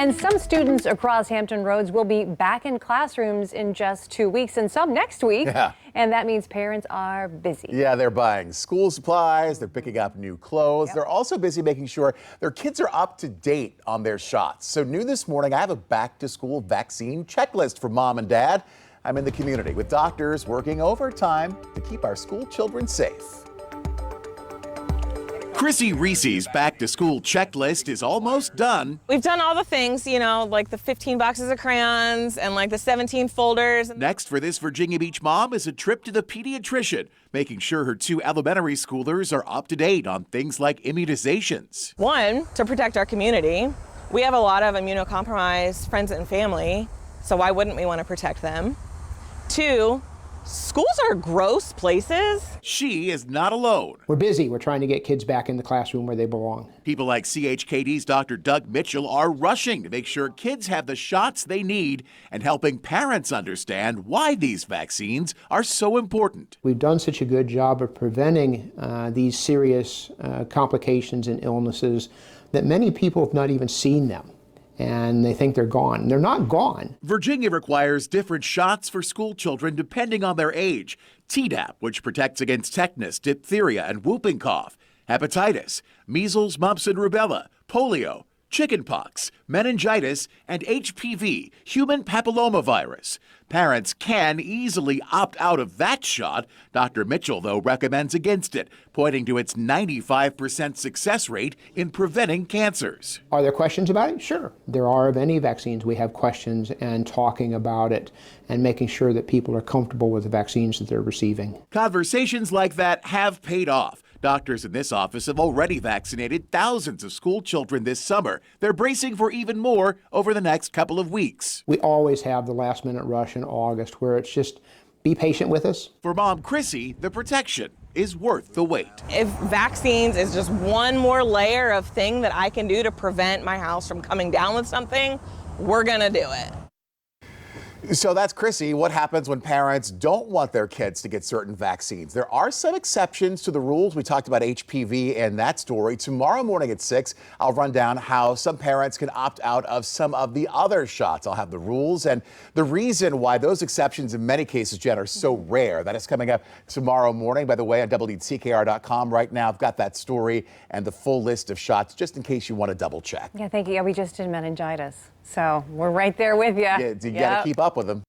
And some students across Hampton Roads will be back in classrooms in just 2 weeks and some next week. Yeah. And that means parents are busy. Yeah, they're buying school supplies, they're picking up new clothes. Yep. They're also busy making sure their kids are up to date on their shots. So new this morning, I have a back to school vaccine checklist for mom and dad. I'm in the community with doctors working overtime to keep our school children safe. Chrissie Riese's back-to-school checklist is almost done. We've done all the things, like the 15 boxes of crayons and like the 17 folders. Next for this Virginia Beach mom is a trip to the pediatrician, making sure her 2 elementary schoolers are up to date on things like immunizations. One, to protect our community. We have a lot of immunocompromised friends and family, so why wouldn't we want to protect them? 2, schools are gross places. She is not alone. We're busy. We're trying to get kids back in the classroom where they belong. People like CHKD's Dr. Doug Mitchell are rushing to make sure kids have the shots they need and helping parents understand why these vaccines are so important. We've done such a good job of preventing these serious complications and illnesses that many people have not even seen them. And they think they're gone. They're not gone. Virginia requires different shots for school children depending on their age. Tdap, which protects against tetanus, diphtheria, and whooping cough. Hepatitis, measles, mumps, and rubella, polio, chickenpox, meningitis, and HPV, human papillomavirus. Parents can easily opt out of that shot. Dr. Mitchell, though, recommends against it, pointing to its 95% success rate in preventing cancers. Are there questions about it? Sure. There are of any vaccines. We have questions and talking about it and making sure that people are comfortable with the vaccines that they're receiving. Conversations like that have paid off. Doctors in this office have already vaccinated thousands of school children this summer. They're bracing for even more over the next couple of weeks. We always have the last minute rush in August where it's just be patient with us. For Mom Chrissie, the protection is worth the wait. If vaccines is just one more layer of thing that I can do to prevent my house from coming down with something, we're gonna do it. So that's Chrissie. What happens when parents don't want their kids to get certain vaccines? There are some exceptions to the rules. We talked about HPV and that story. Tomorrow morning at 6, I'll run down how some parents can opt out of some of the other shots. I'll have the rules and the reason why those exceptions in many cases, Jen, are so rare. That is coming up tomorrow morning. By the way, on WCKR.com right now, I've got that story and the full list of shots just in case you want to double check. Yeah, thank you. Yeah, we just did meningitis. So we're right there with you. You got to keep up with them.